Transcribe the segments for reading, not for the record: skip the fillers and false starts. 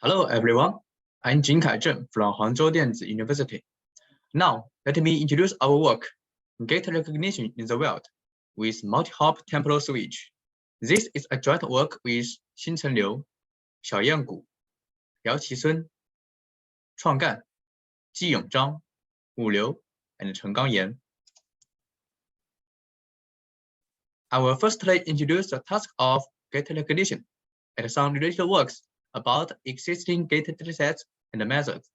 Hello everyone, I'm Jin Kaizhen from Hangzhou Dianzi University. Now, let me introduce our work, Gait Recognition in the Wild, with Multi-hop Temporal Switch. This is a joint work with Xinchen Liu, Xiaoyan Gu, Yao Qisun, Chuang Gan, Ji Yongzhang, Wu Liu, and Chenggang Yan. I will firstly introduce the task of Gait Recognition and some related works about existing gait datasets and methods.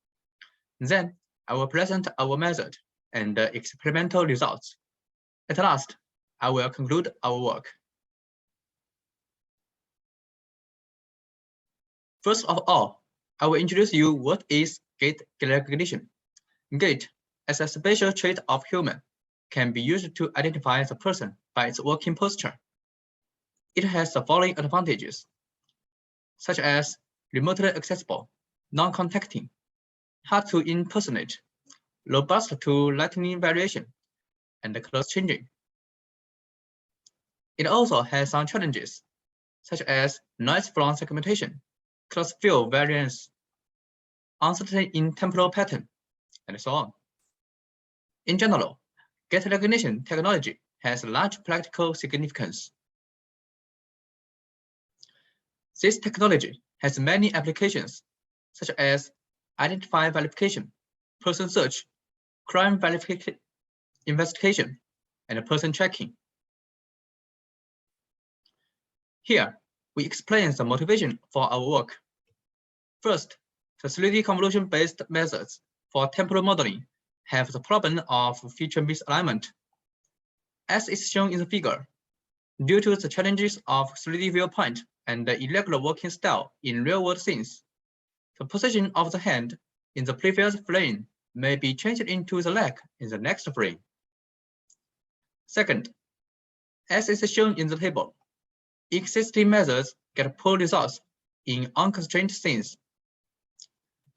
Then, I will present our method and the experimental results. At last, I will conclude our work. First of all, I will introduce you what is gait recognition. Gait, as a special trait of human, can be used to identify the person by its walking posture. It has the following advantages, such as remotely accessible, non-contacting, hard to impersonate, robust to lightning variation, and close changing. It also has some challenges, such as noise from segmentation, close field variance, uncertainty in temporal pattern, and so on. In general, gait recognition technology has large practical significance. This technology has many applications, such as identity verification, person search, crime verification, investigation, and person tracking. Here, we explain the motivation for our work. First, the 3D convolution-based methods for temporal modeling have the problem of feature misalignment. As is shown in the figure, due to the challenges of 3D viewpoint and the irregular walking style in real-world scenes, the position of the hand in the previous frame may be changed into the leg in the next frame. Second, as is shown in the table, existing methods get poor results in unconstrained scenes.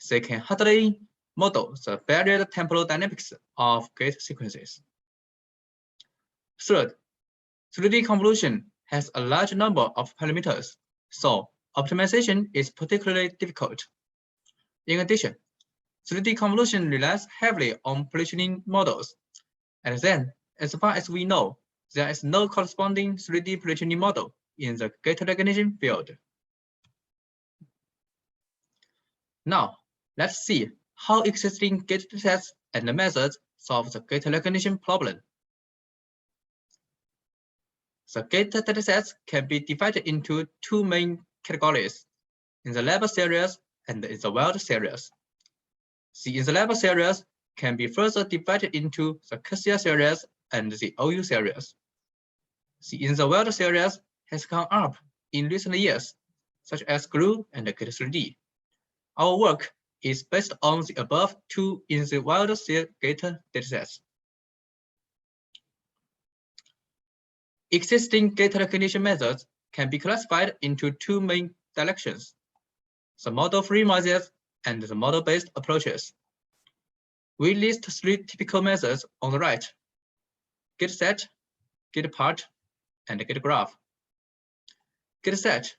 They can hardly model the varied temporal dynamics of gait sequences. Third, 3D convolution has a large number of parameters, so optimization is particularly difficult. In addition, 3D convolution relies heavily on positioning models, and then, as far as we know, there is no corresponding 3D positioning model in the gait recognition field. Now, let's see how existing gait datasets and methods solve the gait recognition problem. The gait datasets can be divided into two main categories, in the lab series and in the wild series. The in the lab series can be further divided into the Cassia series and the OU series. The in the wild series has gone up in recent years, such as GLUE and Gait 3D. Our work is based on the above two in the wild gait datasets. Existing gait recognition methods can be classified into two main directions, the model-free methods and the model-based approaches. We list three typical methods on the right: gait set, gait part, and gait graph. Gait set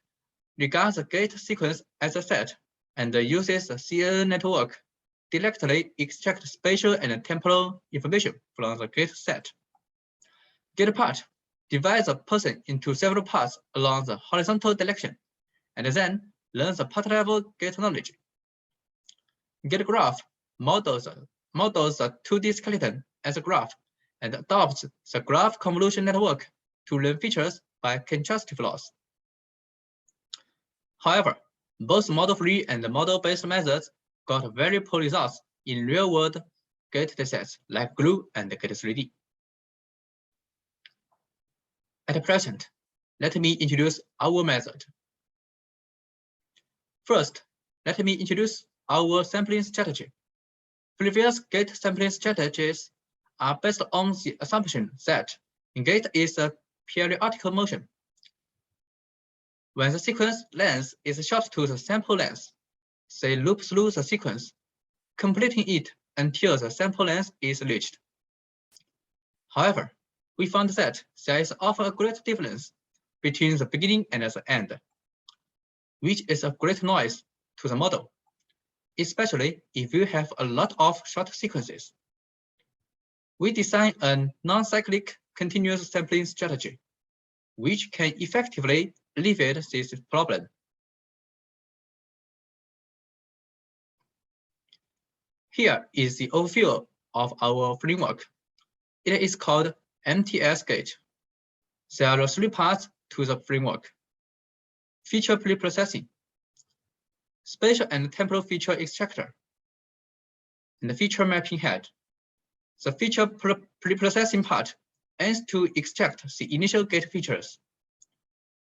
regards the gait sequence as a set and uses the CNN network directly extract spatial and temporal information from the gait set. Gait part divides a person into several parts along the horizontal direction, and then learns the part-level gait knowledge. Gait graph models the 2D skeleton as a graph and adopts the graph convolution network to learn features by contrastive loss. However, both model-free and model-based methods got very poor results in real-world gait datasets like GLUE and Gait 3D. At present, let me introduce our method. First, let me introduce our sampling strategy. Previous gait sampling strategies are based on the assumption that gait is a periodical motion. When the sequence length is short to the sample length, they loop through the sequence, completing it until the sample length is reached. However, we found that there is often a great difference between the beginning and the end, which is a great noise to the model, especially if you have a lot of short sequences. We design a non-cyclic continuous sampling strategy, which can effectively alleviate this problem. Here is the overview of our framework. It is called MTS Gait. There are 3 parts to the framework: feature preprocessing, spatial and temporal feature extractor, and the feature mapping head. The feature preprocessing part aims to extract the initial gait features.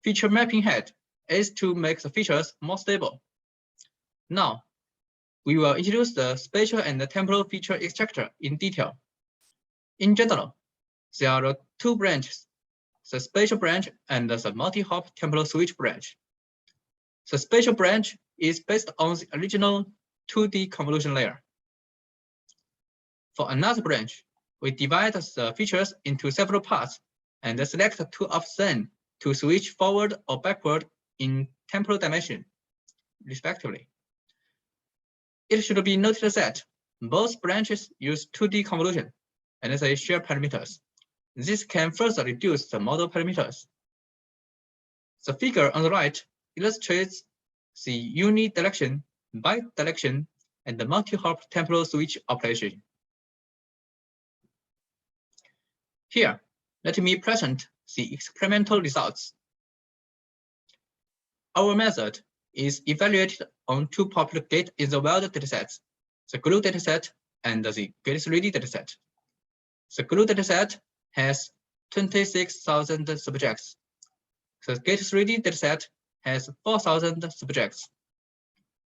Feature mapping head is to make the features more stable. Now, we will introduce the spatial and the temporal feature extractor in detail. In general, there are 2 branches, the spatial branch and the multi-hop temporal switch branch. The spatial branch is based on the original 2D convolution layer. For another branch, we divide the features into several parts and select 2 of them to switch forward or backward in temporal dimension, respectively. It should be noted that both branches use 2D convolution and they share parameters. This can further reduce the model parameters. The figure on the right illustrates the unidirection, bidirection, and the multi-hop temporal switch operation. Here, let me present the experimental results. Our method is evaluated on 2 popular gait in the wild datasets, the GLUE dataset and the Gait 3D dataset. The GLUE dataset has 26,000 subjects. The Gait 3D dataset has 4,000 subjects.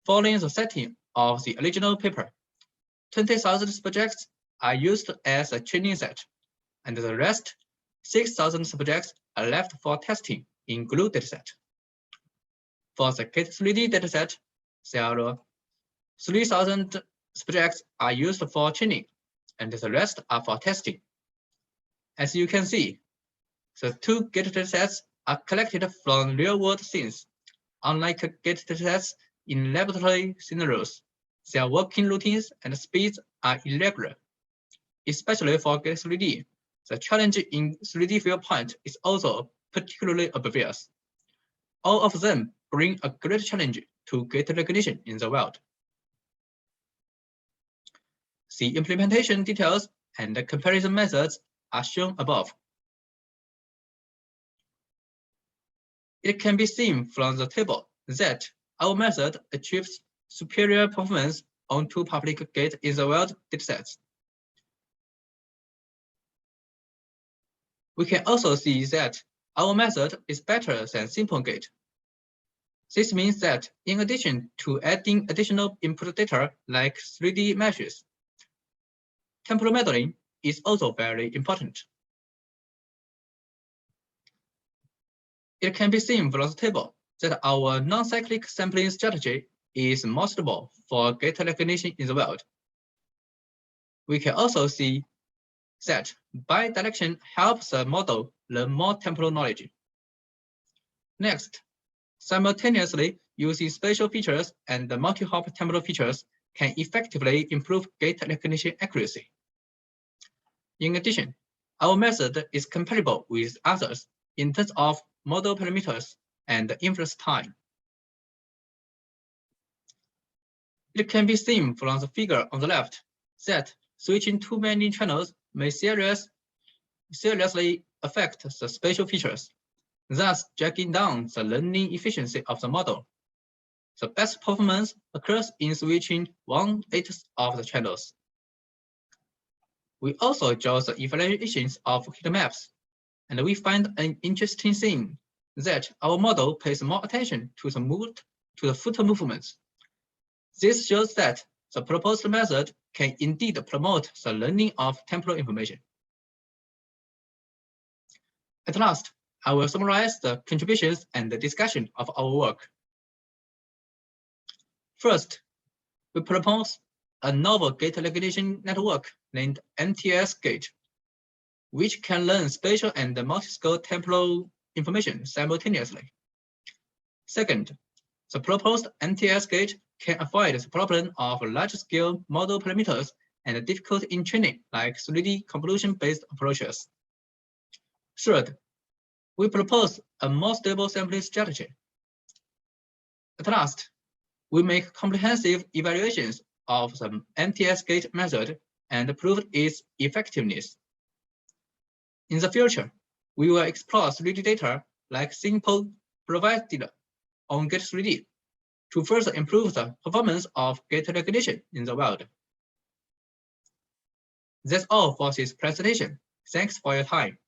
Following the setting of the original paper, 20,000 subjects are used as a training set, and the rest, 6,000 subjects, are left for testing in GLUE dataset. For the Gait 3D dataset, there are 3,000 subjects are used for training, and the rest are for testing. As you can see, the 2 Gait datasets are collected from real-world scenes. Unlike Gait datasets in laboratory scenarios, their working routines and speeds are irregular. Especially for Gait 3D, the challenge in 3D viewpoint is also particularly obvious. All of them bring a great challenge to Gait recognition in the wild. The implementation details and the comparison methods are shown above. It can be seen from the table that our method achieves superior performance on 2 public gait in the wild datasets. We can also see that our method is better than simple gait. This means that in addition to adding additional input data like 3D meshes, temporal modeling is also very important. It can be seen from the table that our non-cyclic sampling strategy is most suitable for gait recognition in the wild. We can also see that bidirection helps the model learn more temporal knowledge. Next, simultaneously using spatial features and the multi-hop temporal features can effectively improve gait recognition accuracy. In addition, our method is compatible with others in terms of model parameters and inference time. It can be seen from the figure on the left that switching too many channels may seriously affect the spatial features, thus dragging down the learning efficiency of the model. The best performance occurs in switching 1/8 of the channels. We also draw the evaluations of heat maps, and we find an interesting thing that our model pays more attention to the foot movements. This shows that the proposed method can indeed promote the learning of temporal information. At last, I will summarize the contributions and the discussion of our work. First, we propose a novel gait recognition network named MTS Gait, which can learn spatial and multi-scale temporal information simultaneously. Second, the proposed MTS Gait can avoid the problem of large-scale model parameters and difficult in training like 3D convolution-based approaches. Third, we propose a more stable sampling strategy. At last, we make comprehensive evaluations of the MTS gait method and proved its effectiveness. In the future, we will explore 3D data like simple provided on Gait 3D to further improve the performance of Gait recognition in the wild. That's all for this presentation. Thanks for your time.